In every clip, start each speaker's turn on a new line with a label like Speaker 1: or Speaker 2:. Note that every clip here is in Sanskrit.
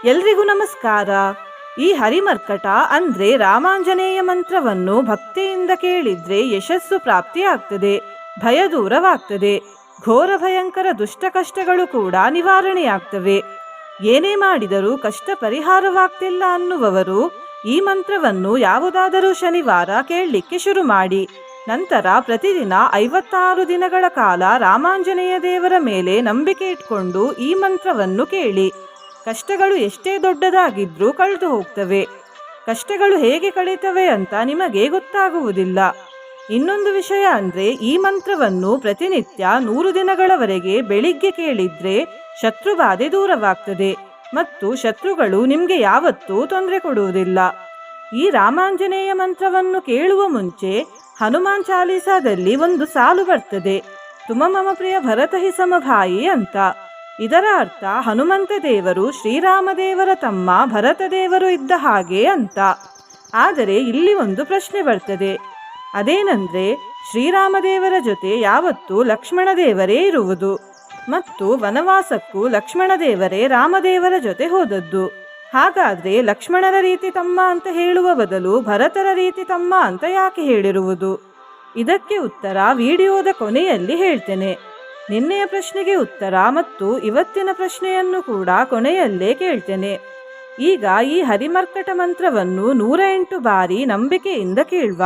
Speaker 1: ಎಲ್ರಿಗೂ ನಮಸ್ಕಾರ. ಈ ಹರಿಮರ್ಕಟ ಅಂದ್ರೆ ರಾಮಾಂಜನೇಯ ಮಂತ್ರವನ್ನು ಭಕ್ತಿಯಿಂದ ಕೇಳಿದ್ರೆ ಯಶಸ್ಸು ಪ್ರಾಪ್ತಿಯಾಗ್ತದೆ, ಭಯ ದೂರವಾಗ್ತದೆ, ಘೋರ ಭಯಂಕರ ದುಷ್ಟ ಕಷ್ಟಗಳು ಕೂಡ ನಿವಾರಣೆಯಾಗ್ತವೆ. ಏನೇ ಮಾಡಿದರೂ ಕಷ್ಟ ಪರಿಹಾರವಾಗ್ತಿಲ್ಲ ಅನ್ನುವವರು ಈ ಮಂತ್ರವನ್ನು ಯಾವುದಾದರೂ ಶನಿವಾರ ಕೇಳಲಿಕ್ಕೆ ಶುರು ಮಾಡಿ. ನಂತರ ಪ್ರತಿದಿನ 56 ದಿನಗಳ ಕಾಲ ರಾಮಾಂಜನೇಯ ದೇವರ ಮೇಲೆ ನಂಬಿಕೆ ಇಟ್ಕೊಂಡು ಈ ಮಂತ್ರವನ್ನು ಕೇಳಿ. ಕಷ್ಟಗಳು ಎಷ್ಟೇ ದೊಡ್ಡದಾಗಿದ್ರೂ ಕಳೆದು ಹೋಗ್ತವೆ. ಕಷ್ಟಗಳು ಹೇಗೆ ಕಳೀತವೆ ಅಂತ ನಿಮಗೆ ಗೊತ್ತಾಗುವುದಿಲ್ಲ. ಇನ್ನೊಂದು ವಿಷಯ ಅಂದ್ರೆ ಈ ಮಂತ್ರವನ್ನು ಪ್ರತಿನಿತ್ಯ 100 ದಿನಗಳವರೆಗೆ ಬೆಳಿಗ್ಗೆ ಕೇಳಿದ್ರೆ ಶತ್ರುಬಾಧೆ ದೂರವಾಗ್ತದೆ ಮತ್ತು ಶತ್ರುಗಳು ನಿಮ್ಗೆ ಯಾವತ್ತೂ ತೊಂದರೆ ಕೊಡುವುದಿಲ್ಲ. ಈ ರಾಮಾಂಜನೇಯ ಮಂತ್ರವನ್ನು ಕೇಳುವ ಮುಂಚೆ ಹನುಮಾನ್ ಚಾಲೀಸಾದಲ್ಲಿ ಒಂದು ಸಾಲು ಬರ್ತದೆ, ತುಮ ಮಮ ಪ್ರಿಯ ಭರತ ಹಿ ಸಮಭಾಯಿ ಅಂತ. ಇದರ ಅರ್ಥ ಹನುಮಂತ ದೇವರು ಶ್ರೀರಾಮದೇವರ ತಮ್ಮ ಭರತ ದೇವರು ಇದ್ದ ಹಾಗೆ ಅಂತ. ಆದರೆ ಇಲ್ಲಿ ಒಂದು ಪ್ರಶ್ನೆ ಬರ್ತದೆ, ಅದೇನೆಂದ್ರೆ ಶ್ರೀರಾಮದೇವರ ಜೊತೆ ಯಾವತ್ತೂ ಲಕ್ಷ್ಮಣ ದೇವರೇ ಇರುವುದು ಮತ್ತು ವನವಾಸಕ್ಕೂ ಲಕ್ಷ್ಮಣ ದೇವರೇ ರಾಮದೇವರ ಜೊತೆ ಹೋದದ್ದು. ಹಾಗಾದ್ರೆ ಲಕ್ಷ್ಮಣರ ರೀತಿ ತಮ್ಮ ಅಂತ ಹೇಳುವ ಬದಲು ಭರತರ ರೀತಿ ತಮ್ಮ ಅಂತ ಯಾಕೆ ಹೇಳಿರುವುದು? ಇದಕ್ಕೆ ಉತ್ತರ ವಿಡಿಯೋದ ಕೊನೆಯಲ್ಲಿ ಹೇಳ್ತೇನೆ. ನಿನ್ನೆಯ ಪ್ರಶ್ನೆಗೆ ಉತ್ತರ ಮತ್ತು ಇವತ್ತಿನ ಪ್ರಶ್ನೆಯನ್ನು ಕೂಡ ಕೊನೆಯಲ್ಲೇ ಕೇಳ್ತೇನೆ. ಈಗ ಈ ಹರಿಮರ್ಕಟ ಮಂತ್ರವನ್ನು 108 ಬಾರಿ ನಂಬಿಕೆಯಿಂದ ಕೇಳುವ.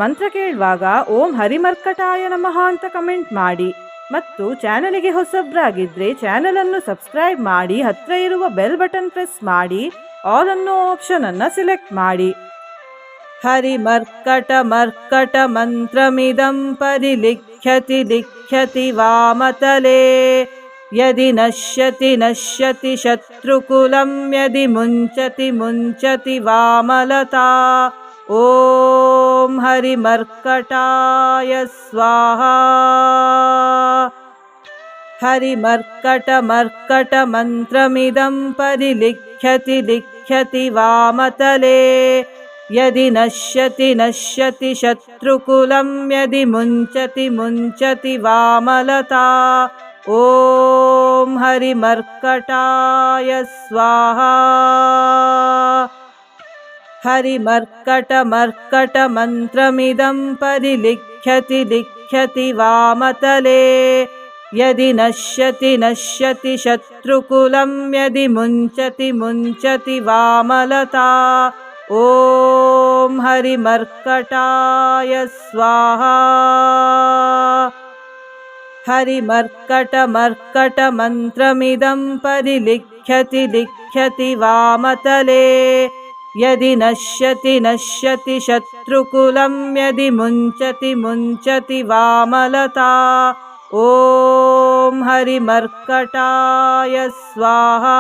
Speaker 1: ಮಂತ್ರ ಕೇಳುವಾಗ ಓಂ ಹರಿಮರ್ಕಟಾಯ ನಮಃ ಅಂತ ಕಮೆಂಟ್ ಮಾಡಿ ಮತ್ತು ಚಾನಲಿಗೆ ಹೊಸಬ್ರಾಗಿದ್ರೆ ಚಾನಲ್ ಅನ್ನು ಸಬ್ಸ್ಕ್ರೈಬ್ ಮಾಡಿ, ಹತ್ರ ಇರುವ ಬೆಲ್ ಬಟನ್ ಪ್ರೆಸ್ ಮಾಡಿ, ಆಲ್ ಅನ್ನೋ ಆಪ್ಷನ್ ಅನ್ನ ಸಿಲೆಕ್ಟ್ ಮಾಡಿ. ಹರಿಮರ್ಕಟ ಮರ್ಕಟ ಮಂತ್ರಮಿದಂ ಪರಿಲಿಖ್ಯತಿ ಲಿಖ್ಯತಿ ವಾಮತಲೆ ಯದಿ ನಶ್ಯತಿ ನಶ್ಯತಿ ಶತ್ರುಕುಲಂ ಯದಿ ಮುಂಚತಿ ಮುಂಚತಿ ವಾಮಲತಾ. ಓಂ ಹರಿಮರ್ಕಟಾಯ ಸ್ವಾಹಾ. ಹರಿಮರ್ಕಟ ಮರ್ಕಟ ಮಂತ್ರಮಿದಂ ಪರಿಲಿಖ್ಯತಿ ಲಿಖ್ಯತಿ ವಾಮತಲೆ ಯದಿ ನಶ್ಯತಿ ನಶ್ಯತಿ ಶತ್ರುಕುಲಂ ಯದಿ ಮುಂಚತಿ ಮುಂಚತಿ ವಾಮಲತಾ. ಓಂ ಹರಿಮರ್ಕಟಾಯ ಸ್ವಾಹಾ. ಹರಿಮರ್ಕಟ ಮರ್ಕಟ ಮಂತ್ರಮಿದಂ ಪರಿಲಿಖ್ಯತಿ ಲಿಖ್ಯತಿ ವಾಮತಲೆ ಯದಿ ನಶ್ಯತಿ ನಶ್ಯತಿ ಶತ್ರುಕುಲಂ ಯದಿ ಮುಂಚತಿ ಮುಂಚತಿ ವಾಮಲತಾ. ಓಂ ಹರಿಮರ್ಕಟಾಯ ಸ್ವಾಹಾ. ಹರಿಮರ್ಕಟ ಮರ್ಕಟ ಮಂತ್ರಮಿದಂ ಪರಿಲಿಖ್ಯತಿ ಲಿಖ್ಯತಿ ವಾಮತಲೆ ಯದಿ ನಶ್ಯತಿ ನಶ್ಯತಿ ಶತ್ರುಕುಲಂ ಯದಿ ಮುಂಚತಿ ಮುಂಚತಿ ವಾಮಲತಾ. ಓಂ ಹರಿಮರ್ಕಟಾಯ ಸ್ವಾಹಾ.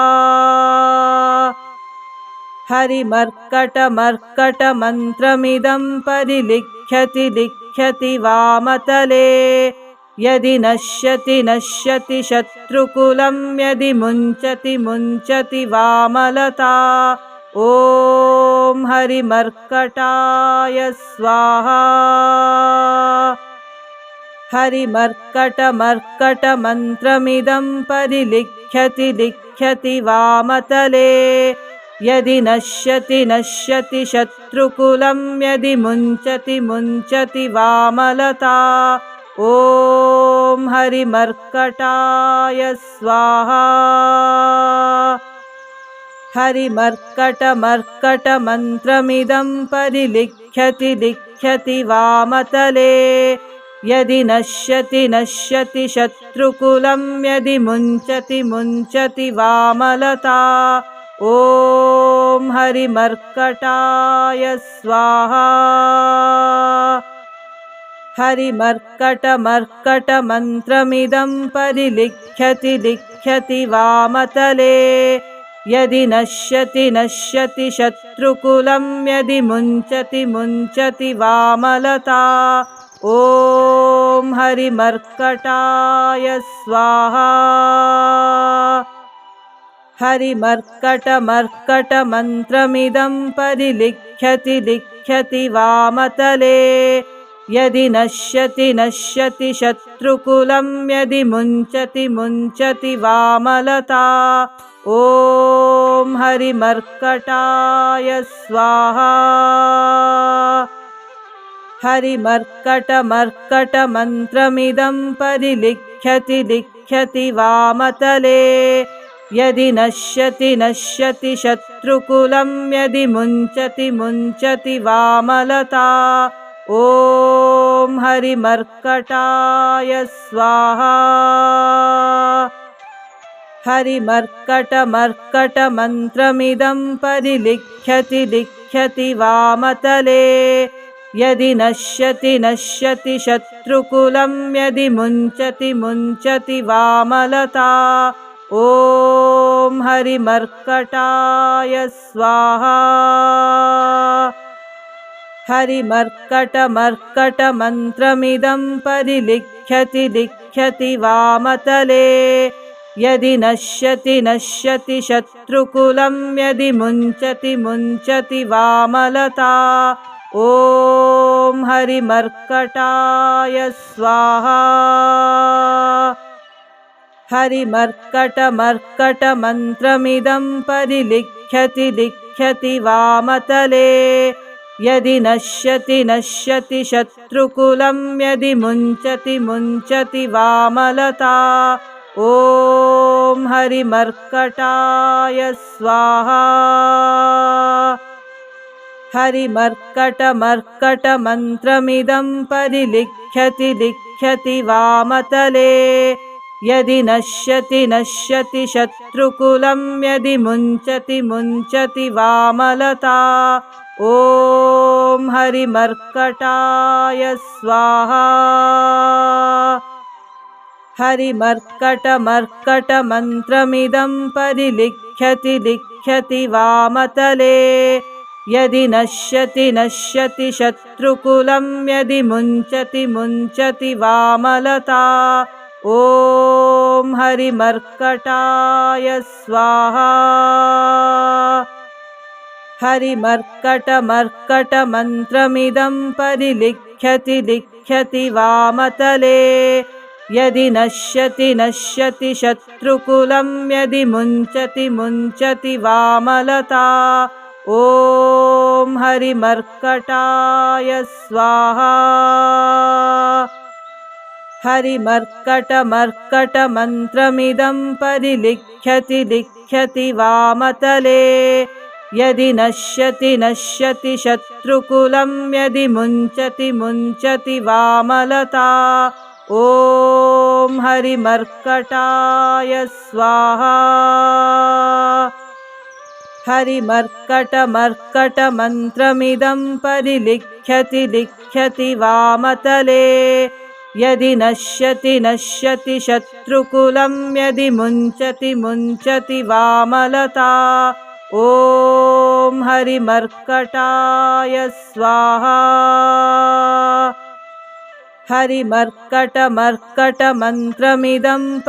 Speaker 1: ಹರಿಮರ್ಕಟ ಮರ್ಕಟ ಮಂತ್ರಮಿದಂ ಪರಿಲಿಖ್ಯತಿ ಲಿಖ್ಯತಿ ವಾಮತಲೆ ಯದಿ ನಶ್ಯತಿ ನಶ್ಯತಿ ಶತ್ರುಕುಲಂ ಯದಿ ಮುಂಚತಿ ಮುಂಚತಿ ವಾಮಲತಾ. ಓಂ ಹರಿಮರ್ಕಟಾಯ ಸ್ವಾಹಾ. ಹರಿಮರ್ಕಟ ಮರ್ಕಟ ಮಂತ್ರಮಿದಂ ಪರಿಲಿಖ್ಯತಿ ಲಿಖ್ಯತಿ ವಾಮತಲೆ ಯದಿ ನಶ್ಯತಿ ನಶ್ಯತಿ ಶತ್ರುಕುಲಂ ಯದಿ ಮುಂಚತಿ ಮುಂಚತಿ ವಾಮಲತಾ. ಓಂ ಹರಿಮರ್ಕಟಾಯ ಸ್ವಾಹಾ. ಹರಿಮರ್ಕಟ ಮರ್ಕಟ ಮಂತ್ರಮಿದಂ ಪರಿಲಿಖ್ಯತಿ ಲಿಖ್ಯತಿ ವಾಮತಲೆ ಯದಿ ನಶ್ಯತಿ ನಶ್ಯತಿ ಶತ್ರುಕುಲಂ ಯದಿ ಮುಂಚತಿ ಮುಂಚತಿ ವಾಮಲತಾ. ಓಂ ಹರಿಮರ್ಕಟಾಯ ಸ್ವಾಹಾ. ಹರಿಮರ್ಕಟ ಮರ್ಕಟ ಮಂತ್ರಮಿದಂ ಪರಿಲಿಖ್ಯತಿ ಲಿಖ್ಯತಿ ವಾಮತಲೆ ಯದಿ ನಶ್ಯತಿ ನಶ್ಯತಿ ಶತ್ರುಕುಲಂ ಯದಿ ಮುಂಚತಿ ಮುಂಚತಿ ವಾಮಲತಾ. ಓಂ ಹರಿಮರ್ಕಟಾಯ ಸ್ವಾಹಾ. ಹರಿಮರ್ಕಟ ಮರ್ಕಟ ಮಂತ್ರಮಿದಂ ಪರಿಲಿಖ್ಯತಿ ಲಿಖ್ಯತಿ ವಾಮತಲೆ ಯದಿ ನಶ್ಯತಿ ನಶ್ಯತಿ ಶತ್ರುಕುಲಂ ಯದಿ ಮುಂಚತಿ ಮುಂಚತಿ ವಾಮಲತಾ. ಓಂ हरिमर्कटाय स्वाहा। हरिमर्कटमर्कटमन्त्रमिदं लिख्यति वामतले। यदि नश्यति नश्यति शत्रुकुलं, यदि मुञ्चति वामलता। ॐ हरिमर्कटाय स्वाहा। हरिमर्कटमर्कटमन्त्रमिदं लिख्यति वामतले। यदि नश्यति नश्यति शत्रुकुलं, यदि मुञ्चति वामलता। ॐ हरिमर्कटाय स्वाहा। हरिमर्कटमर्कटमन्त्रमिदं लिख्यति वामतले। यदि नश्यति नश्यति शत्रुकुलं, यदि मुञ्चति वामलता। ॐ हरिमर्कटाय स्वाहा। हरिमर्कटमर्कटमन्त्रमिदं लिख्यति वामतले। यदि नश्यति नश्यति शत्रुकुलं, यदि मुञ्चति वामलता। ॐ हरिमर्कटाय स्वाहा। हरिमर्कटमर्कटमन्त्रमिदं लिख्यति वामतले। यदि नश्यति नश्यति शत्रुकुलं, यदि मुञ्चति वामलता। ॐ हरिमर्कटाय स्वाहा। हरिमर्कटमर्कटमन्त्रमिदं लिख्यति वामतले। यदि नश्यति नश्यति शत्रुकुलं, यदि मुञ्चति वामलता। ॐ हरिमर्कटाय स्वाहा। हरिमर्कटमर्कटमन्त्रमिदं लिख्यति वामतले। यदि नश्यति नश्यति शत्रुकुलं, यदि मुञ्चति वामलता। ॐ हरिमर्कटाय स्वाहा। हरिमर्कटमर्कटमन्त्रमिदं लिख्यति वामतले। यदि नश्यति नश्यति शत्रुकुलं, यदि मुञ्चति वामलता। ॐ हरिमर्कटाय स्वाहा। हरिमर्कटमर्कटमन्त्रमिदं लिख्यति वामतले। यदि नश्यति नश्यति शत्रुकुलं, यदि मुञ्चति वामलता। ॐ हरिमर्कटाय स्वाहा। हरिमर्कटमर्कटमन्त्रमिदं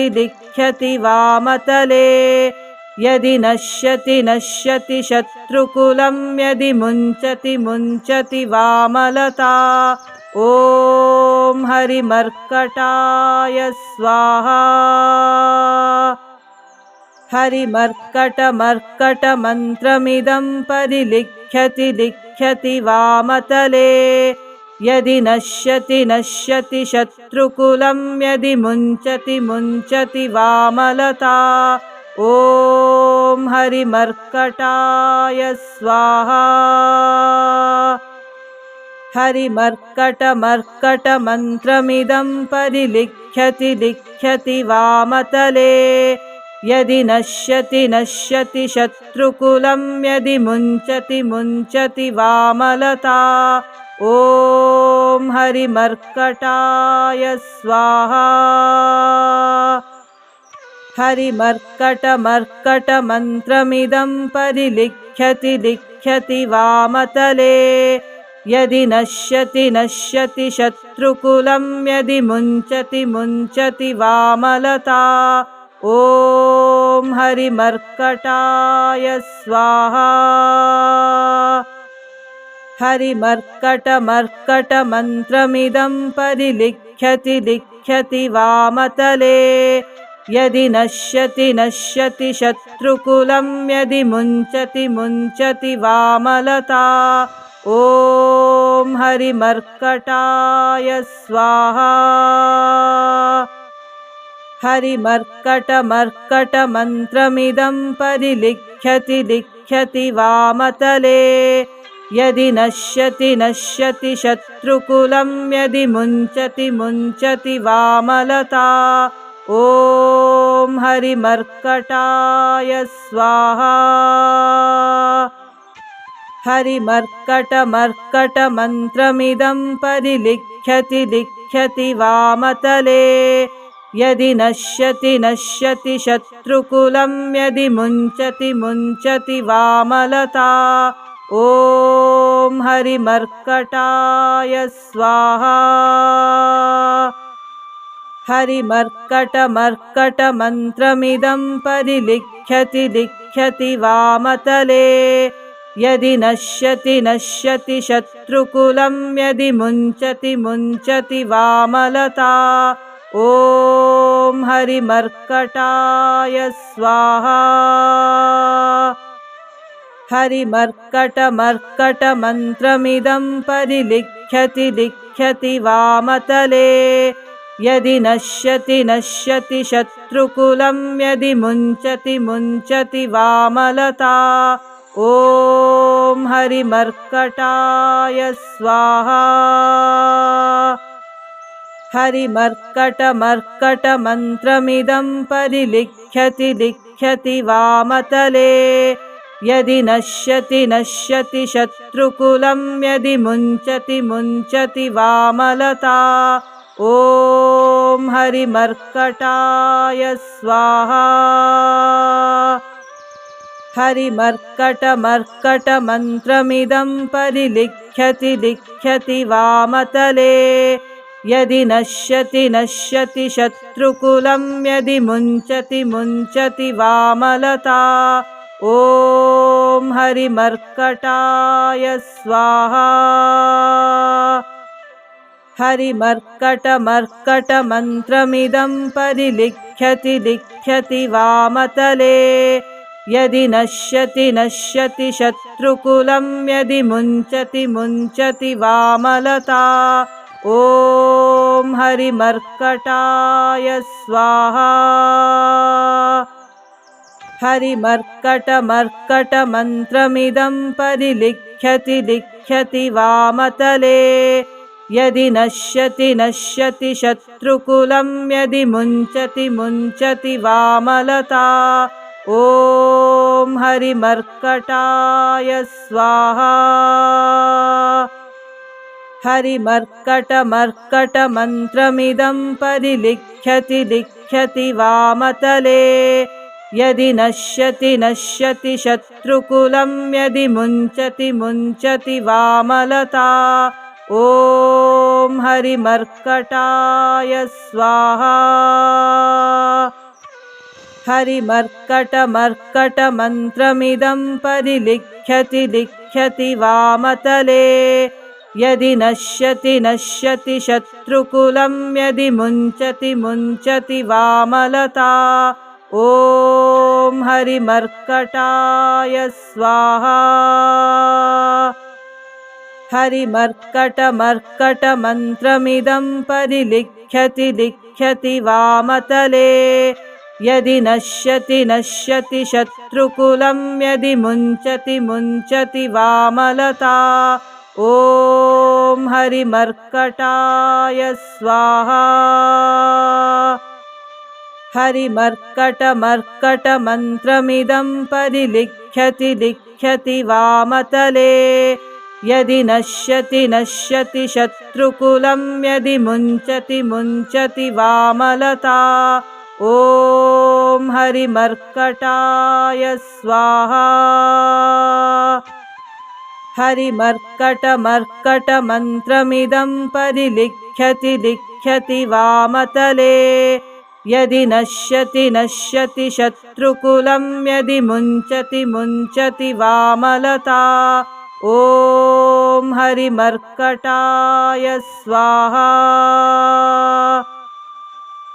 Speaker 1: लिख्यति वामतले। यदि नश्यति नश्यति शत्रुकुलं, यदि मुञ्चति वामलता। ॐ हरिमर्कटाय स्वाहा। हरिमर्कटमर्कटमन्त्रमिदं लिख्यति वामतले। यदि नश्यति नश्यति शत्रुकुलं, यदि मुञ्चति वामलता। ॐ हरिमर्कटाय स्वाहा। हरिमर्कटमर्कटमन्त्रमिदं लिख्यति वामतले। यदि नश्यति नश्यति शत्रुकुलं, यदि मुञ्चति वामलता। ॐ हरिमर्कटाय स्वाहा। हरिमर्कटमर्कटमन्त्रमिदं लिख्यति वामतले। यदि नश्यति नश्यति शत्रुकुलं, यदि मुञ्चति वामलता। ॐ हरिमर्कटाय स्वाहा। हरिमर्कटमर्कटमन्त्रमिदं लिख्यति वामतले। यदि नश्यति नश्यति शत्रुकुलं यदि मुञ्चति मुञ्चति वामलता। ॐ हरिमर्कटाय स्वाहा। हरिमर्कटमर्कटमन्त्रमिदं परिलिख्यति लिख्यति वामतले। यदि नश्यति नश्यति शत्रुकुलं यदि मुञ्चति मुञ्चति वामलता। ॐ हरिमर्कटाय स्वाहा। हरिमर्कटमर्कटमन्त्रमिदं परिलिख्यति लिख्यति वामतले। यदि नश्यति नश्यति शत्रुकुलं यदि मुञ्चति मुञ्चति वामलता। ॐ हरिमर्कटाय स्वाहा। हरिमर्कटमर्कटमन्त्रमिदं परिलिख्यति लिख्यति वामतले। यदि नश्यति नश्यति शत्रुकुलं यदि मुञ्चति मुञ्चति वामलता। ॐ हरिमर्कटाय स्वाहा। हरिमर्कटमर्कटमन्त्रमिदं परिलिख्यति लिख्यति वामतले। यदि नश्यति नश्यति शत्रुकुलं यदि मुञ्चति मुञ्चति वामलता। ॐ हरिमर्कटाय स्वाहा। हरिमर्कटमर्कटमन्त्रमिदं परिलिख्यति लिख्यति वामतले। यदि नश्यति नश्यति शत्रुकुलं यदि मुञ्चति मुञ्चति वामलता। ॐ हरिमर्कटाय स्वाहा। हरिमर्कटमर्कटमन्त्रमिदं परिलिख्यति लिख्यति वामतले। यदि नश्यति नश्यति शत्रुकुलं यदि मुञ्चति मुञ्चति वामलता। ॐ हरिमर्कटाय स्वाहा। हरिमर्कटमर्कटमन्त्रमिदं परिलिख्यति लिख्यति वामतले। यदि नश्यति नश्यति शत्रुकुलं यदि मुञ्चति मुञ्चति वामलता। ॐ हरिमर्कटाय स्वाहा। हरिमर्कटमर्कटमन्त्रमिदं परिलिख्यति लिख्यति वामतले। यदि नश्यति नश्यति शत्रुकुलं यदि मुञ्चति मुञ्चति वामलता। ॐ हरिमर्कटाय स्वाहा। हरिमर्कटमर्कटमन्त्रमिदं परिलिख्यति लिख्यति वामतले। यदि नश्यति नश्यति शत्रुकुलं यदि मुञ्चति मुञ्चति वामलता। ॐ हरिमर्कटाय स्वाहा। हरिमर्कटमर्कटमन्त्रमिदं परिलिख्यति लिख्यति वामतले। यदि नश्यति नश्यति शत्रुकुलं यदि मुञ्चति मुञ्चति वामलता। ॐ हरिमर्कटाय स्वाहा। हरिमर्कटमर्कटमन्त्रमिदं परिलिख्यति लिख्यति वामतले। यदि नश्यति नश्यति शत्रुकुलं यदि मुञ्चति मुञ्चति वामलता। ॐ हरिमर्कटाय स्वाहा। हरिमर्कटमर्कटमन्त्रमिदं परिलिख्यति लिख्यति वामतले। यदि नश्यति नश्यति शत्रुकुलं यदि मुञ्चति मुञ्चति वामलता। ॐ हरिमर्कटाय स्वाहा। हरिमर्कटमर्कटमन्त्रमिदं परिलिख्यति लिख्यति वामतले। यदि नश्यति नश्यति शत्रुकुलं यदि मुञ्चति मुञ्चति वामलता। ॐ हरिमर्कटाय स्वाहा।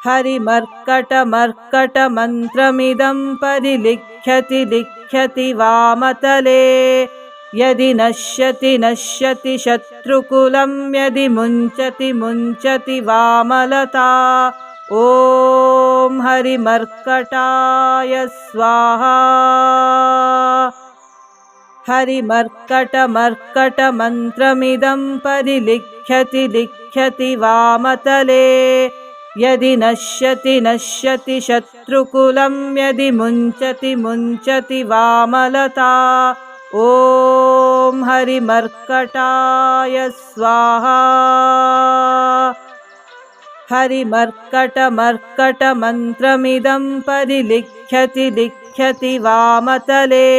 Speaker 1: हरिमर्कटमर्कटमन्त्रमिदं परिलिख्यति लिख्यति वामतले यदि नश्यति नश्यति शत्रुकुलं यदि मुञ्चति मुञ्चति वामलता ॐ हरिमर्कटाय स्वाहा हरिमर्कटमर्कटमन्त्रमिदं परिलिख्यति लिख्यति वामतले यदि नश्यति नश्यति शत्रुकुलं यदि मुञ्चति मुञ्चति वामलता ॐ हरिमर्कटाय स्वाहा हरिमर्कटमर्कटमन्त्रमिदं परिलिख्यति लिख्यति वामतले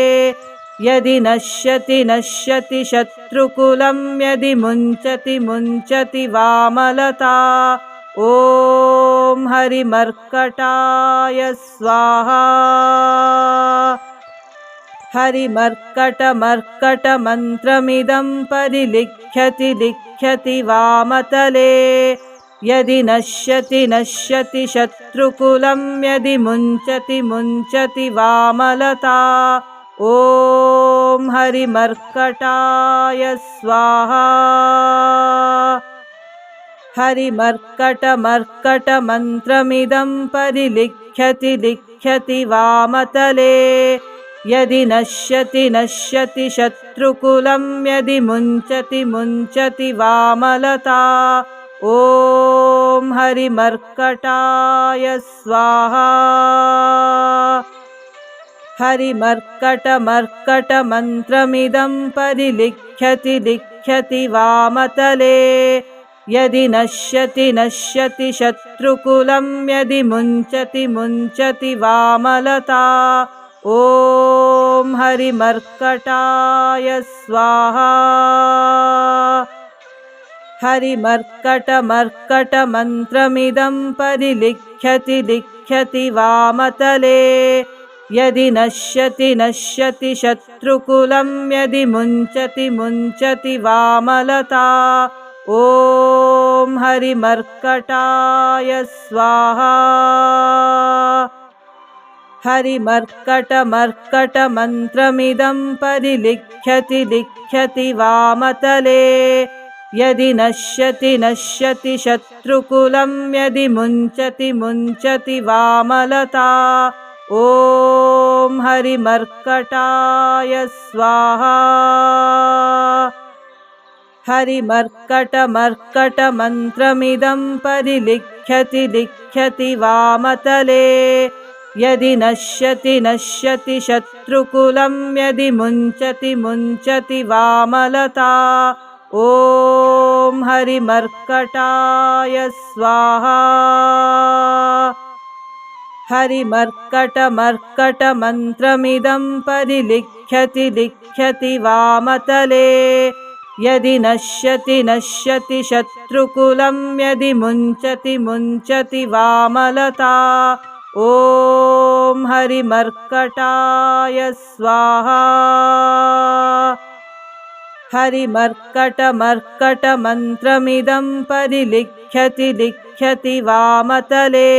Speaker 1: यदि नश्यति नश्यति शत्रुकुलं यदि मुञ्चति मुञ्चति वामलता ॐ हरिमर्कटाय स्वाहा हरिमर्कटमर्कटमन्त्रमिदं परिलिख्यति लिख्यति वामतले यदि नश्यति नश्यति शत्रुकुलं यदि मुञ्चति मुञ्चति वामलता ॐ हरिमर्कटाय स्वाहा हरिमर्कटमर्कटमन्त्रमिदं परिलिख्यति लिख्यति वामतले यदि नश्यति नश्यति शत्रुकुलं यदि मुञ्चति मुञ्चति वामलता ॐ हरिमर्कटाय स्वाहा हरिमर्कटमर्कटमन्त्रमिदं परिलिख्यति लिख्यति वामतले यदि नश्यति नश्यति शत्रुकुलं यदि मुञ्चति मुञ्चति वामलता ॐ हरिमर्कटाय स्वाहा हरिमर्कटमर्कटमन्त्रमिदं परिलिख्यति लिख्यति वामतले यदि नश्यति नश्यति शत्रुकुलं यदि मुञ्चति मुञ्चति वामलता ॐ हरिमर्कटाय स्वाहा हरिमर्कटमर्कटमन्त्रमिदं परिलिख्यति लिख्यति वामतले यदि नश्यति नश्यति शत्रुकुलं यदि मुञ्चति मुञ्चति वामलता ॐ हरिमर्कटाय स्वाहा हरिमर्कटमर्कटमन्त्रमिदं परिलिख्यति लिख्यति वामतले यदि नश्यति नश्यति शत्रुकुलं यदि मुञ्चति मुञ्चति वामलता ॐ हरिमर्कटाय स्वाहा हरिमर्कटमर्कटमन्त्रमिदं परिलिख्यति लिख्यति वामतले यदि नश्यति नश्यति शत्रुकुलं यदि मुञ्चति मुञ्चति वामलता ॐ हरिमर्कटाय स्वाहा हरिमर्कटमर्कटमन्त्रमिदं परिलिख्यति लिख्यति वामतले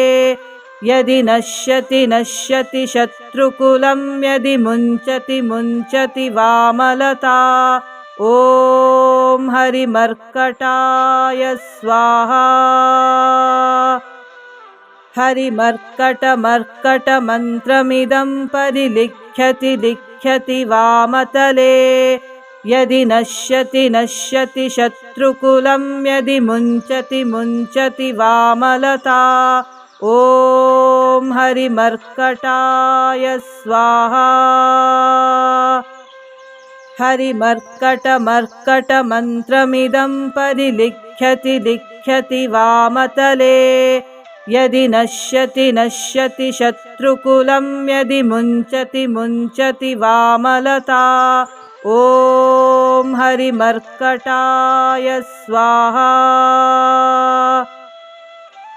Speaker 1: यदि नश्यति नश्यति शत्रुकुलं यदि मुञ्चति मुञ्चति वामलता ॐ हरिमर्कटाय स्वाहा हरिमर्कटमर्कटमन्त्रमिदं परिलिख्यति लिख्यति वामतले यदि नश्यति नश्यति शत्रुकुलं यदि मुञ्चति मुञ्चति वामलता ॐ हरिमर्कटाय स्वाहा हरिमर्कटमर्कटमन्त्रमिदं परिलिख्यति लिख्यति वामतले यदि नश्यति नश्यति शत्रुकुलं यदि मुञ्चति मुञ्चति वामलता ॐ हरिमर्कटाय स्वाहा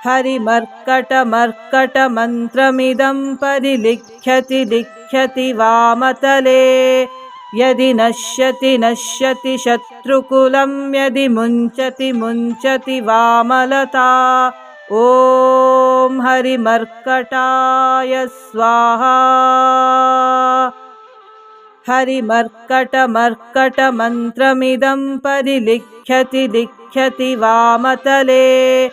Speaker 1: हरिमर्कटमर्कटमन्त्रमिदं परिलिख्यति लिख्यति वामतले यदि नश्यति नश्यति शत्रुकुलं यदि मुञ्चति मुञ्चति वामलता ॐ हरिमर्कटाय स्वाहा। हरिमर्कटमर्कटमन्त्रमिदं परिलिख्यति लिख्यति वामतले।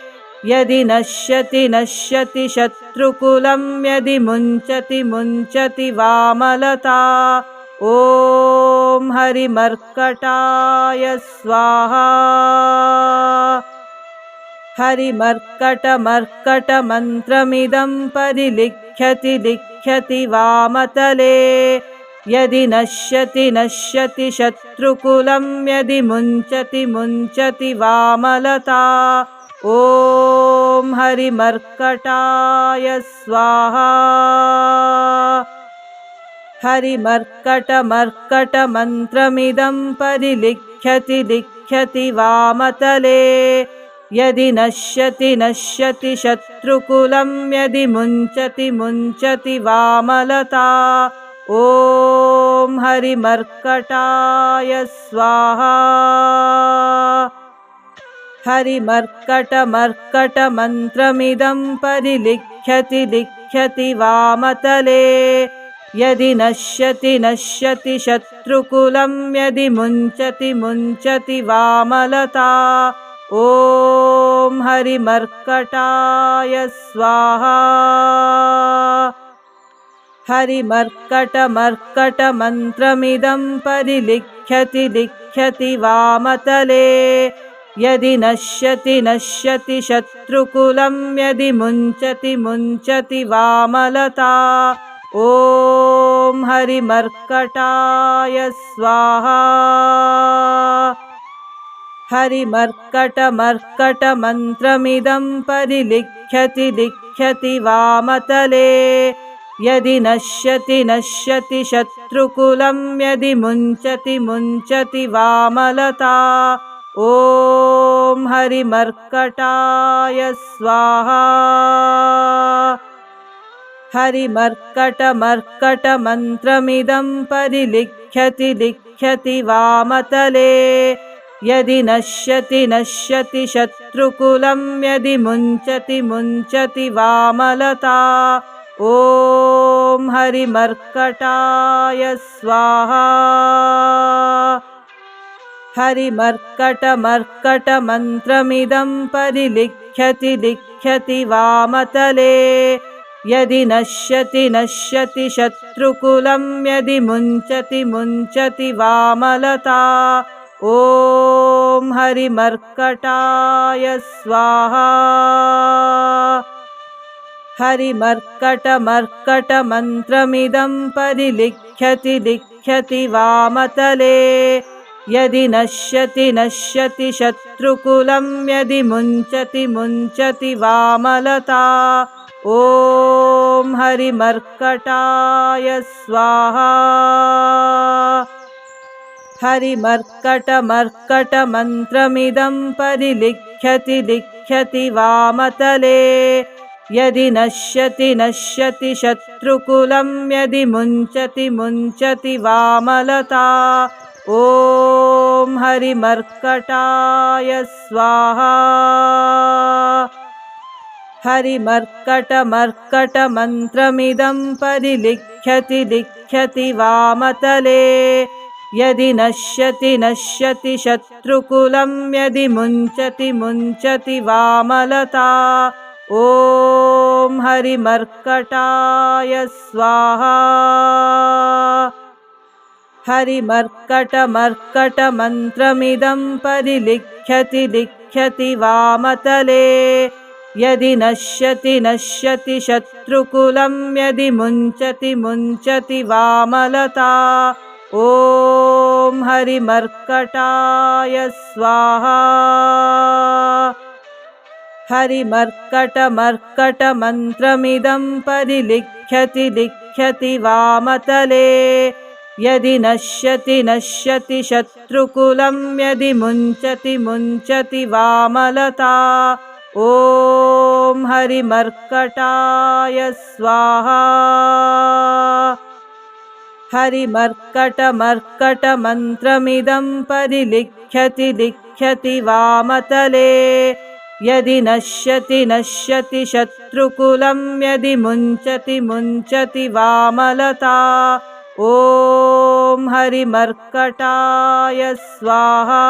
Speaker 1: यदि नश्यति नश्यति शत्रुकुलं यदि मुञ्चति मुञ्चति वामलता। ॐ हरिमर्कटाय स्वाहा। हरिमर्कटमर्कटमन्त्रमिदं परिलिख्यति लिख्यति वामतले। यदि नश्यति नश्यति शत्रुकुलं यदि मुञ्चति मुञ्चति वामलता। ॐ हरिमर्कटाय स्वाहा। हरिमर्कटमर्कटमन्त्रमिदं परिलिख्यति लिख्यति वामतले। यदि नश्यति नश्यति शत्रुकुलं यदि मुञ्चति मुञ्चति वामलता। ॐ हरिमर्कटाय स्वाहा। हरिमर्कटमर्कटमन्त्रमिदं परिलिख्यति लिख्यति वामतले। यदि नश्यति नश्यति शत्रुकुलं यदि मुञ्चति मुञ्चति वामलता। ॐ हरिमर्कटाय स्वाहा। हरिमर्कटमर्कटमन्त्रमिदं परिलिख्यति लिख्यति वामतले। यदि नश्यति नश्यति शत्रुकुलं यदि मुञ्चति मुञ्चति वामलता। ॐ हरिमर्कटाय स्वाहा। हरिमर्कटमर्कटमन्त्रमिदं परिलिख्यति लिख्यति वामतले। यदि नश्यति नश्यति शत्रुकुलं यदि मुञ्चति मुञ्चति वामलता। ॐ हरिमर्कटाय स्वाहा। हरिमर्कटमर्कटमन्त्रमिदं परिलिख्यति लिख्यति वामतले। यदि नश्यति नश्यति शत्रुकुलं यदि मुञ्चति मुञ्चति वामलता। ॐ हरिमर्कटाय स्वाहा। हरिमर्कटमर्कटमन्त्रमिदं परिलिख्यति लिख्यति वामतले। यदि नश्यति नश्यति शत्रुकुलं यदि मुञ्चति मुञ्चति वामलता। ॐ हरिमर्कटाय स्वाहा। हरिमर्कटमर्कटमन्त्रमिदं परिलिख्यति लिख्यति वामतले। यदि नश्यति नश्यति शत्रुकुलं यदि मुञ्चति मुञ्चति वामलता। ॐ हरिमर्कटाय स्वाहा। हरिमर्कटमर्कटमन्त्रमिदं परिलिख्यति लिख्यति वामतले। यदि नश्यति नश्यति शत्रुकुलं यदि मुञ्चति मुञ्चति वामलता। ॐ हरिमर्कटाय स्वाहा। हरिमर्कटमर्कटमन्त्रमिदं परिलिख्यति लिख्यति वामतले। यदि नश्यति नश्यति शत्रुकुलं यदि मुञ्चति मुञ्चति वामलता। ॐ हरिमर्कटाय स्वाहा। हरिमर्कटमर्कटमन्त्रमिदं परिलिख्यति लिख्यति वामतले। यदि नश्यति नश्यति शत्रुकुलं यदि मुञ्चति मुञ्चति वामलता। ॐ हरिमर्कटाय स्वाहा। हरिमर्कटमर्कटमन्त्रमिदं परिलिख्यति लिख्यति वामतले। यदि नश्यति नश्यति शत्रुकुलं यदि मुञ्चति मुञ्चति वामलता। ॐ हरिमर्कटाय स्वाहा। हरिमर्कटमर्कटमन्त्रमिदं परिलिख्यति लिख्यति वामतले। यदि नश्यति नश्यति शत्रुकुलं यदि मुञ्चति मुञ्चति वामलता ॐ हरिमर्कटाय स्वाहा।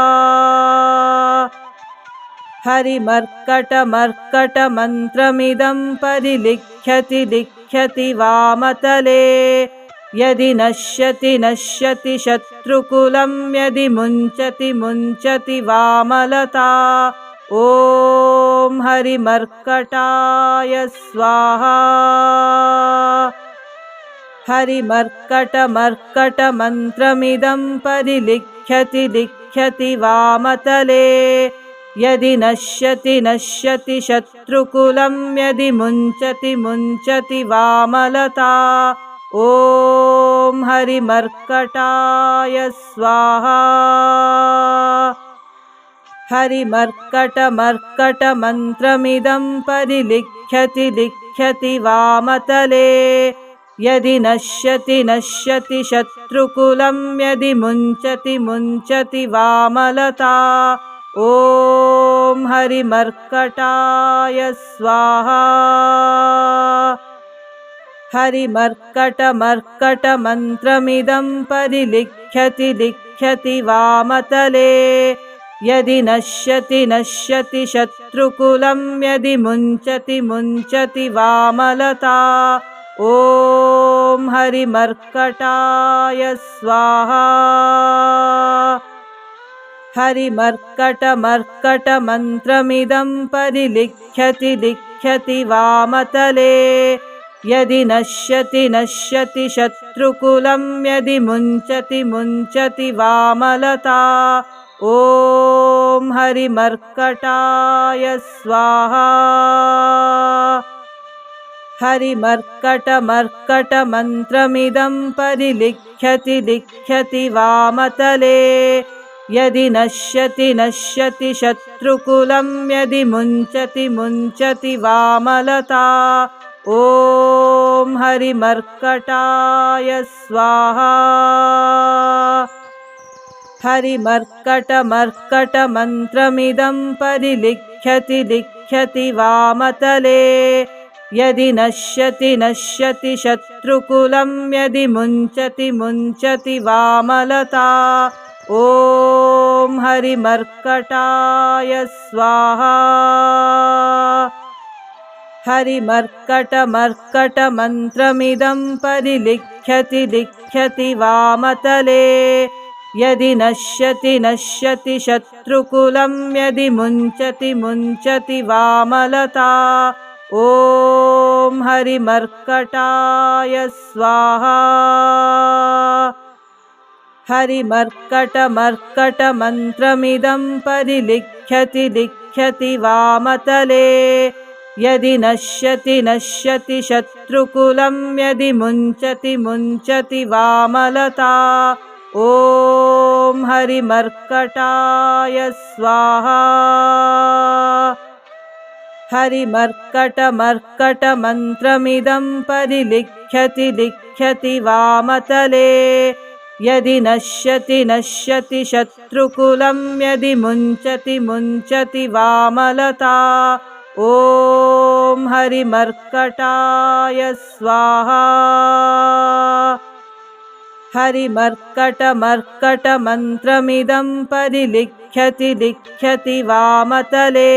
Speaker 1: हरिमर्कटमर्कटमन्त्रमिदं परिलिख्यति लिख्यति वामतले यदि नश्यति नश्यति शत्रुकुलं यदि मुञ्चति मुञ्चति वामलता ॐ हरिमर्कटाय स्वाहा। हरिमर्कटमर्कटमन्त्रमिदं परिलिख्यति लिख्यति वामतले यदि नश्यति नश्यति शत्रुकुलं यदि मुञ्चति मुञ्चति वामलता ॐ हरिमर्कटाय स्वाहा। हरिमर्कटमर्कटमन्त्रमिदं परिलिख्यति लिख्यति वामतले यदि नश्यति नश्यति शत्रुकुलं यदि मुञ्चति मुञ्चति वामलता ॐ हरिमर्कटाय स्वाहा। हरिमर्कटमर्कटमन्त्रमिदं परिलिख्यति लिख्यति वामतले यदि नश्यति नश्यति शत्रुकुलं यदि मुञ्चति मुञ्चति वामलता ॐ हरिमर्कटाय स्वाहा। हरिमर्कटमर्कटमन्त्रमिदं परिलिख्यति लिख्यति वामतले यदि नश्यति नश्यति शत्रुकुलं यदि मुञ्चति मुञ्चति वामलता ॐ हरिमर्कटाय स्वाहा। हरिमर्कटमर्कटमन्त्रमिदं परिलिख्यति लिख्यति वामतले यदि नश्यति नश्यति शत्रुकुलं यदि मुञ्चति मुञ्चति वामलता ॐ हरिमर्कटाय स्वाहा। हरिमर्कटमर्कटमन्त्रमिदं परिलिख्यति लिख्यति वामतले यदि नश्यति नश्यति शत्रुकुलं यदि मुञ्चति मुञ्चति वामलता ॐ हरिमर्कटाय स्वाहा। हरिमर्कटमर्कटमन्त्रमिदं परिलिख्यति लिख्यति वामतले यदि नश्यति नश्यति शत्रुकुलं यदि मुञ्चति मुञ्चति वामलता ॐ हरिमर्कटाय स्वाहा। हरिमर्कटमर्कटमन्त्रमिदं परिलिख्यति लिख्यति वामतले यदि नश्यति नश्यति शत्रुकुलं यदि मुञ्चति मुञ्चति वामलता ॐ हरिमर्कटाय स्वाहा। हरिमर्कटमर्कटमन्त्रमिदं परिलिख्यति लिख्यति वामतले यदि नश्यति नश्यति शत्रुकुलं यदि मुञ्चति मुञ्चति वामलता ॐ हरिमर्कटाय स्वाहा। हरिमर्कटमर्कटमन्त्रमिदं परिलिख्यति लिख्यति वामतले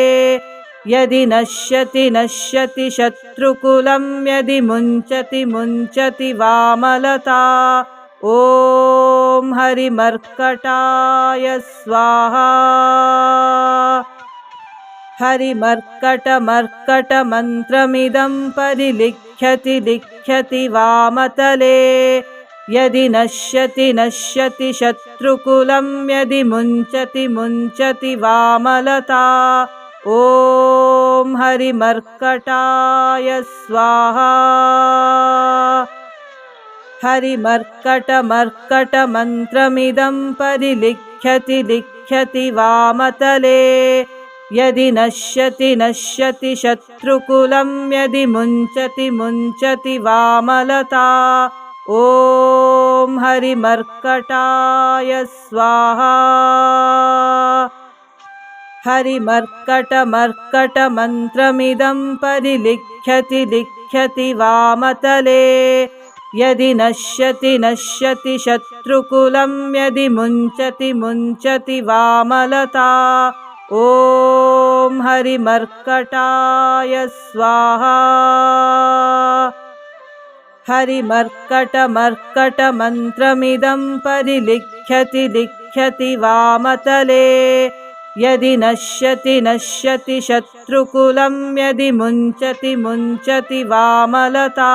Speaker 1: यदि नश्यति नश्यति शत्रुकुलं यदि मुञ्चति मुञ्चति वामलता ॐ हरिमर्कटाय स्वाहा। हरिमर्कटमर्कटमन्त्रमिदं परिलिख्यति लिख्यति वामतले यदि नश्यति नश्यति शत्रुकुलं यदि मुञ्चति मुञ्चति वामलता ॐ हरिमर्कटाय स्वाहा। हरिमर्कटमर्कटमन्त्रमिदं परिलिख्यति लिख्यति वामतले यदि नश्यति नश्यति शत्रुकुलं यदि मुञ्चति मुञ्चति वामलता ॐ हरिमर्कटाय स्वाहा। हरिमर्कटमर्कटमन्त्रमिदं परिलिख्यति लिख्यति वामतले यदि नश्यति नश्यति शत्रुकुलं यदि मुञ्चति मुञ्चति वामलता ॐ हरिमर्कटाय स्वाहा हरिमर्कटमर्कटमन्त्रमिदं परिलिख्यति लिख्यति वामतले यदि नश्यति नश्यति शत्रुकुलं यदि मुञ्चति मुञ्चति वामलता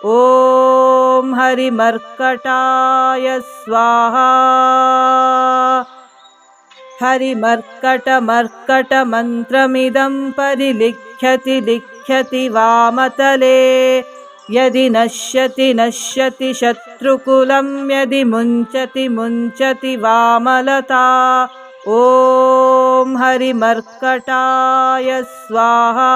Speaker 1: ॐ हरिमर्कटाय स्वाहा हरिमर्कटमर्कटमन्त्रमिदं परिलिख्यति लिख्यति वामतले यदि नश्यति नश्यति शत्रुकुलं यदि मुञ्चति मुञ्चति वामलता ॐ हरिमर्कटाय स्वाहा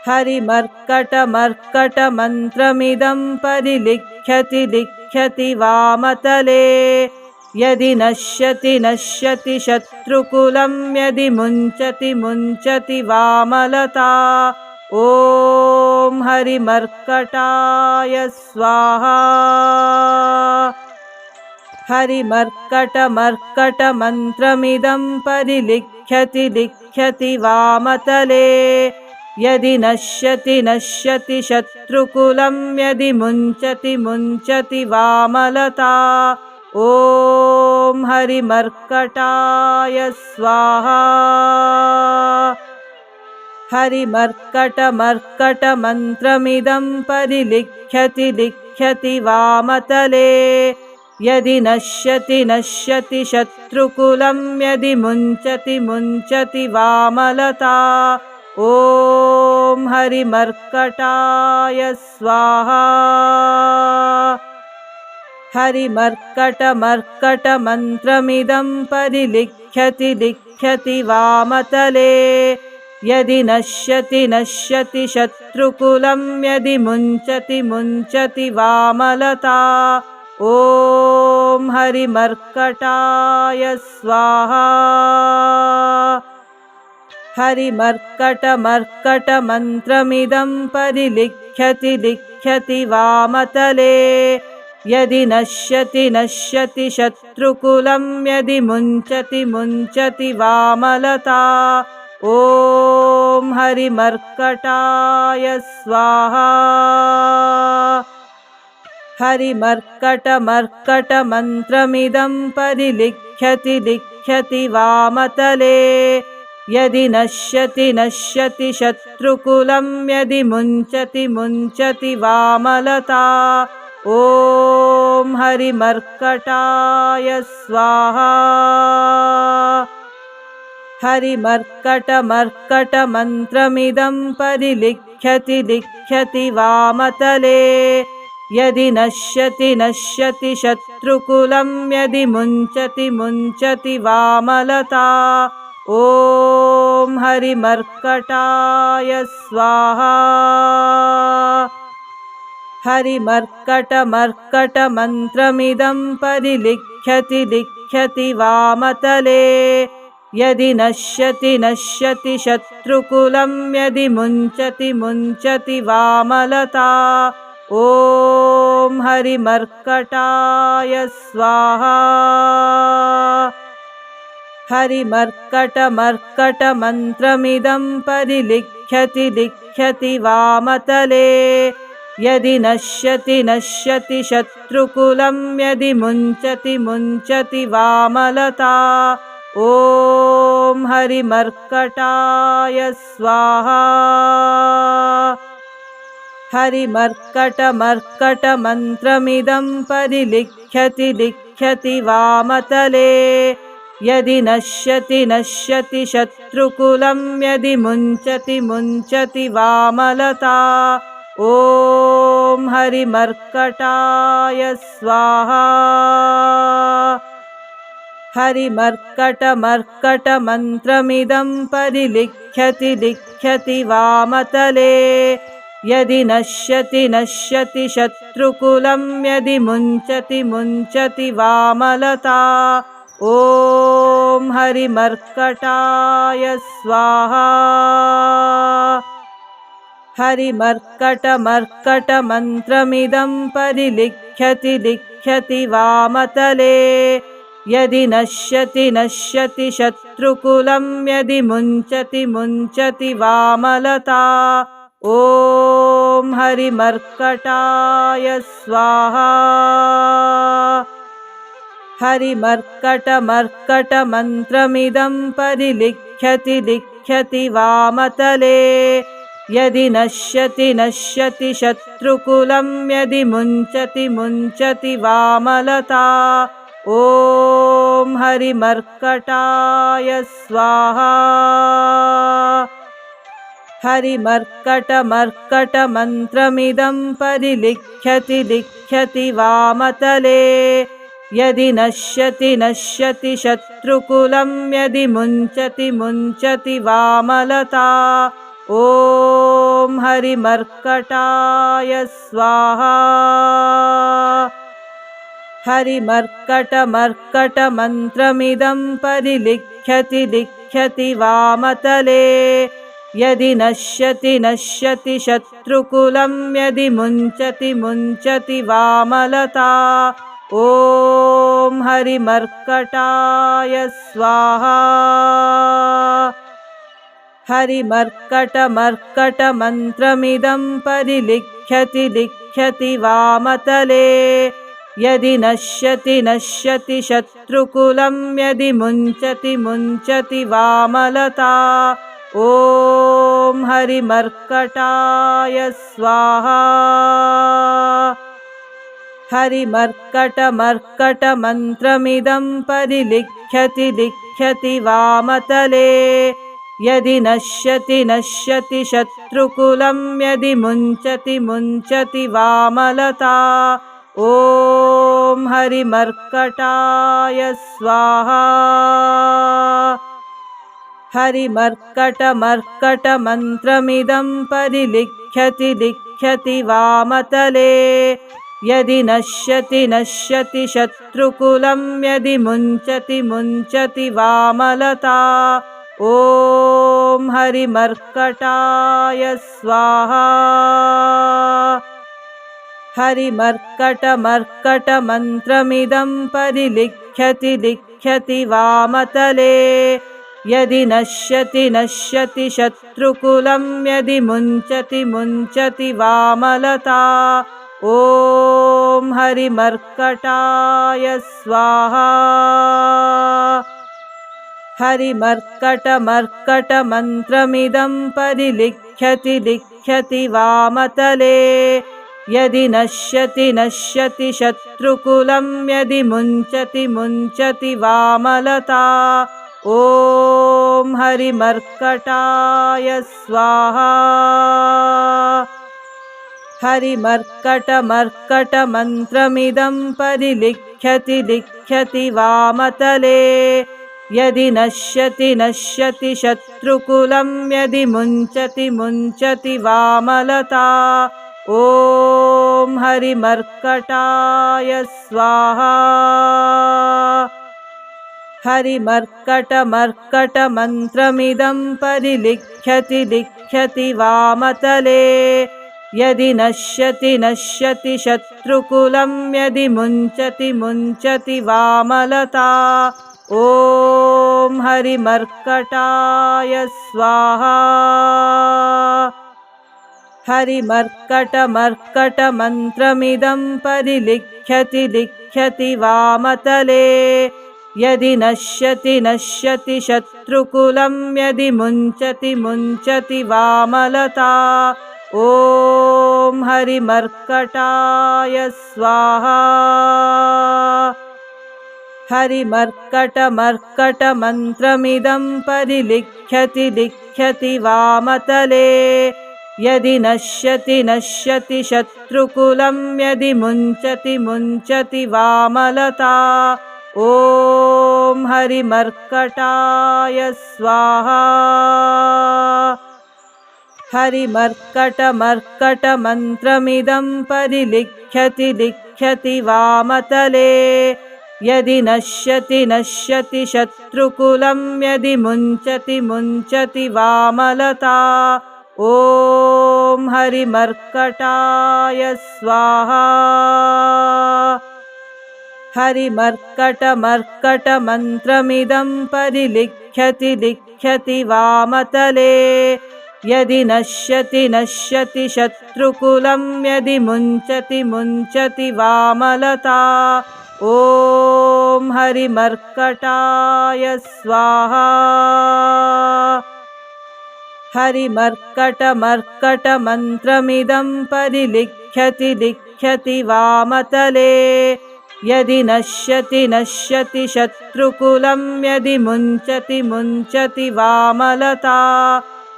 Speaker 1: हरिमर्कटमर्कटमन्त्रमिदं परिलिख्यति लिख्यति वामतले यदि नश्यति नश्यति शत्रुकुलं यदि मुञ्चति मुञ्चति वामलता ॐ हरिमर्कटाय स्वाहा हरिमर्कटमर्कटमन्त्रमिदं परिलिख्यति लिख्यति वामतले यदि नश्यति नश्यति शत्रुकुलं यदि मुञ्चति मुञ्चति वामलता ॐ हरिमर्कटाय स्वाहा हरिमर्कटमर्कटमन्त्रमिदं परिलिख्यति लिख्यति वामतले यदि नश्यति नश्यति शत्रुकुलं यदि मुञ्चति मुञ्चति वामलता ॐ हरिमर्कटाय स्वाहा हरिमर्कटमर्कटमन्त्रमिदं परिलिख्यति लिख्यति वामतले यदि नश्यति नश्यति शत्रुकुलं यदि मुञ्चति मुञ्चति वामलता ॐ हरिमर्कटाय स्वाहा हरिमर्कटमर्कटमन्त्रमिदं परिलिख्यति लिख्यति वामतले यदि नश्यति नश्यति शत्रुकुलं यदि मुञ्चति मुञ्चति वामलता ॐ हरिमर्कटाय स्वाहा हरिमर्कटमर्कटमन्त्रमिदं परिलिख्यति लिख्यति वामतले यदि नश्यति नश्यति शत्रुकुलं यदि मुञ्चति मुञ्चति वामलता ॐ हरिमर्कटाय स्वाहा हरिमर्कटमर्कटमन्त्रमिदं परिलिख्यति लिख्यति वामतले यदि नश्यति नश्यति शत्रुकुलं यदि मुञ्चति मुञ्चति वामलता ॐ हरिमर्कटाय स्वाहा हरिमर्कटमर्कटमन्त्रमिदं परिलिख्यति लिख्यति वामतले यदि नश्यति नश्यति शत्रुकुलं यदि मुञ्चति मुञ्चति वामलता ॐ हरिमर्कटाय स्वाहा हरिमर्कटमर्कटमन्त्रमिदं परिलिख्यति लिख्यति वामतले यदि नश्यति नश्यति शत्रुकुलं यदि मुञ्चति मुञ्चति वामलता ॐ हरिमर्कटाय स्वाहा हरिमर्कटमर्कटमन्त्रमिदं परिलिख्यति लिख्यति वामतले यदि नश्यति नश्यति शत्रुकुलं यदि मुञ्चति मुञ्चति वामलता ॐ हरिमर्कटाय स्वाहा हरिमर्कटमर्कटमन्त्रमिदं परिलिख्यति लिख्यति वामतले यदि नश्यति नश्यति शत्रुकुलं यदि मुञ्चति मुञ्चति वामलता ॐ हरिमर्कटाय स्वाहा। हरिमर्कटमर्कटमन्त्रमिदं परिलिख्यति लिख्यति वामतले। यदि नश्यति नश्यति शत्रुकुलं, यदि मुञ्चति मुञ्चति वामलता। ॐ हरिमर्कटाय स्वाहा। हरिमर्कटमर्कटमन्त्रमिदं परिलिख्यति लिख्यति वामतले। यदि नश्यति नश्यति शत्रुकुलं, यदि मुञ्चति मुञ्चति वामलता। ॐ हरिमर्कटाय स्वाहा। हरिमर्कटमर्कटमन्त्रमिदं परिलिख्यति लिख्यति वामतले। यदि नश्यति नश्यति शत्रुकुलं, यदि मुञ्चति मुञ्चति वामलता। ॐ हरिमर्कटाय स्वाहा। हरिमर्कटमर्कटमन्त्रमिदं परिलिख्यति लिख्यति वामतले। यदि नश्यति नश्यति शत्रुकुलं, यदि मुञ्चति मुञ्चति वामलता। ॐ हरिमर्कटाय स्वाहा। हरिमर्कटमर्कटमन्त्रमिदं परिलिख्यति लिख्यति वामतले। यदि नश्यति नश्यति शत्रुकुलं, यदि मुञ्चति मुञ्चति वामलता। ॐ हरिमर्कटाय स्वाहा। हरिमर्कटमर्कटमन्त्रमिदं परिलिख्यति लिख्यति वामतले। यदि नश्यति नश्यति शत्रुकुलं, यदि मुञ्चति मुञ्चति वामलता। ॐ हरिमर्कटाय स्वाहा। हरिमर्कटमर्कटमन्त्रमिदं परिलिख्यति लिख्यति वामतले। यदि नश्यति नश्यति शत्रुकुलं, यदि मुञ्चति मुञ्चति वामलता। ॐ हरिमर्कटाय स्वाहा। हरिमर्कटमर्कटमन्त्रमिदं परिलिख्यति लिख्यति वामतले। यदि नश्यति नश्यति शत्रुकुलं, यदि मुञ्चति मुञ्चति वामलता। ॐ हरिमर्कटाय स्वाहा। हरिमर्कटमर्कटमन्त्रमिदं परिलिख्यति लिख्यति वामतले। यदि नश्यति नश्यति शत्रुकुलं, यदि मुञ्चति मुञ्चति वामलता। ॐ हरिमर्कटाय स्वाहा। हरिमर्कटमर्कटमन्त्रमिदं परिलिख्यति लिख्यति वामतले। यदि नश्यति नश्यति शत्रुकुलं, यदि मुञ्चति मुञ्चति वामलता। ॐ हरिमर्कटाय स्वाहा। हरिमर्कटमर्कटमन्त्रमिदं परिलिख्यति लिख्यति वामतले। यदि नश्यति नश्यति शत्रुकुलं, यदि मुञ्चति मुञ्चति वामलता। ॐ हरिमर्कटाय स्वाहा। हरिमर्कटमर्कटमन्त्रमिदं परिलिख्यति लिख्यति वामतले। यदि नश्यति नश्यति शत्रुकुलं, यदि मुञ्चति मुञ्चति वामलता। ॐ हरिमर्कटाय स्वाहा। हरिमर्कटमर्कटमन्त्रमिदं परिलिख्यति लिख्यति वामतले। यदि नश्यति नश्यति शत्रुकुलं, यदि मुञ्चति मुञ्चति वामलता। ॐ हरिमर्कटाय स्वाहा। हरिमर्कटमर्कटमन्त्रमिदं परिलिख्यति लिख्यति वामतले। ಯದಿ ನಶ್ಯತಿ ನಶ್ಯತಿ ಶತ್ರುಕುಲಂ ಯದಿ ಮುಂಚತಿ ಮುಂಚತಿ ವಾಮಲತಾ ಓಂ ಹರಿಮರ್ಕಟಾಯ ಸ್ವಾಹಾ. ಹರಿಮರ್ಕಟಮರ್ಕಟಮಂತ್ರಮಿದಂ ಪರಿಲಿಖ್ಯತಿ ಲಿಖ್ಯತಿ ವಾಮತಲೆ ಯದಿ ನಶ್ಯತಿ ನಶ್ಯತಿ ಶತ್ರುಕುಲಂ ಯದಿ ಮುಂಚತಿ ಮುಂಚತಿ ವಾಮಲತಾ ಓಂ ಹರಿಮರ್ಕಟಾಯ ಸ್ವಾಹಾ. ಹರಿಮರ್ಕಟಮರ್ಕಟಮಂತ್ರಮಿದಂ ಪರಿಲಿಖ್ಯತಿ ಲಿಖ್ಯತಿ ವಾಮತಲೆ ಯದಿ ನಶ್ಯತಿ ನಶ್ಯತಿ ಶತ್ರುಕುಲಂ ಯದಿ ಮುಂಚತಿ ಮುಂಚತಿ ವಾಮಲತಾ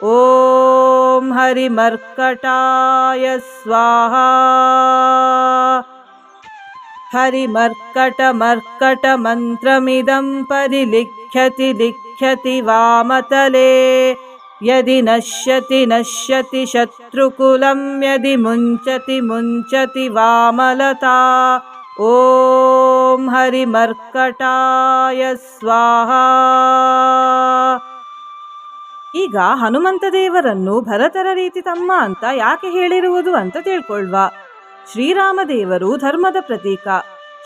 Speaker 1: ಓಂ ಹರಿಮರ್ಕಟಾಯ ಸ್ವಾಹಾ. ಹರಿಮರ್ಕಟಮರ್ಕಟಮಂತ್ರಮಿದಂ ಪರಿಲಿಖ್ಯತಿ ಲಿಖ್ಯತಿ ವಾಮತಲೆ ಯದಿ ನಶ್ಯತಿ ನಶ್ಯತಿ ಶತ್ರುಕುಲಂ ಯದಿ ಮುಂಚತಿ ಮುಂಚತಿ ವಾಮಲತಾ ಓಂ ಹರಿಮರ್ಕಟಾಯ ಸ್ವಾಹಾ. ಈಗ ಹನುಮಂತ ದೇವರನ್ನು ಭರತರ ರೀತಿ ತಮ್ಮ ಅಂತ ಯಾಕೆ ಹೇಳಿರುವುದು ಅಂತ ತಿಳ್ಕೊಳ್ವಾ. ಶ್ರೀರಾಮದೇವರು ಧರ್ಮದ ಪ್ರತೀಕ,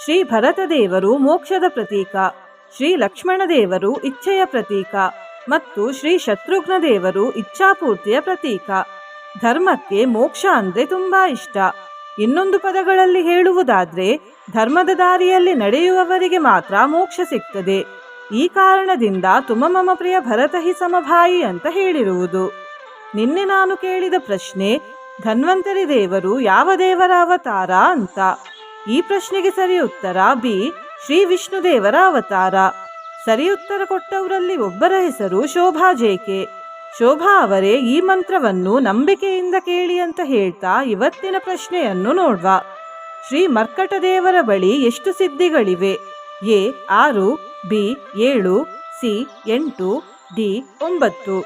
Speaker 1: ಶ್ರೀ ಭರತ ದೇವರು ಮೋಕ್ಷದ ಪ್ರತೀಕ, ಶ್ರೀ ಲಕ್ಷ್ಮಣ ದೇವರು ಇಚ್ಛೆಯ ಪ್ರತೀಕ ಮತ್ತು ಶ್ರೀ ಶತ್ರುಘ್ನ ದೇವರು ಇಚ್ಛಾಪೂರ್ತಿಯ ಪ್ರತೀಕ. ಧರ್ಮಕ್ಕೆ ಮೋಕ್ಷ ಅಂದ್ರೆ ತುಂಬಾ ಇಷ್ಟ. ಇನ್ನೊಂದು ಪದಗಳಲ್ಲಿ ಹೇಳುವುದಾದ್ರೆ ಧರ್ಮದ ದಾರಿಯಲ್ಲಿ ನಡೆಯುವವರಿಗೆ ಮಾತ್ರ ಮೋಕ್ಷ ಸಿಗ್ತದೆ. ಈ ಕಾರಣದಿಂದ ತುಮ ಮಮ ಪ್ರಿಯ ಭರತ ಹಿ ಸಮಭಾಯಿ ಅಂತ ಹೇಳಿರುವುದು. ನಿನ್ನೆ ನಾನು ಕೇಳಿದ ಪ್ರಶ್ನೆ, ಧನ್ವಂತರಿ ದೇವರು ಯಾವ ದೇವರ ಅವತಾರ ಅಂತ. ಈ ಪ್ರಶ್ನೆಗೆ ಸರಿ ಉತ್ತರ ಬಿ, ಶ್ರೀ ವಿಷ್ಣು ದೇವರ ಅವತಾರ. ಸರಿ ಉತ್ತರ ಕೊಟ್ಟವರಲ್ಲಿ ಒಬ್ಬರ ಹೆಸರು ಶೋಭಾ ಜೇಕೆ. ಶೋಭಾ ಅವರೇ ಈ ಮಂತ್ರವನ್ನು ನಂಬಿಕೆಯಿಂದ ಕೇಳಿ ಅಂತ ಹೇಳ್ತಾ ಇವತ್ತಿನ ಪ್ರಶ್ನೆಯನ್ನು ನೋಡ್ವಾ. ಶ್ರೀ ಮರ್ಕಟ ದೇವರ ಬಳಿ ಎಷ್ಟು ಸಿದ್ಧಿಗಳಿವೆ? A 6, B 7, C 8, D 9.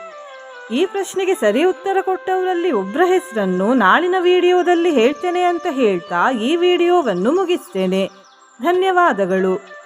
Speaker 1: ಈ ಪ್ರಶ್ನೆಗೆ ಸರಿ ಉತ್ತರ ಕೊಟ್ಟವರಲ್ಲಿ ಒಬ್ಬರ ಹೆಸರನ್ನು ನಾಳಿನ ವಿಡಿಯೋದಲ್ಲಿ ಹೇಳ್ತೇನೆ ಅಂತ ಹೇಳ್ತಾ ಈ ವಿಡಿಯೋವನ್ನು ಮುಗಿಸ್ತೇನೆ. ಧನ್ಯವಾದಗಳು.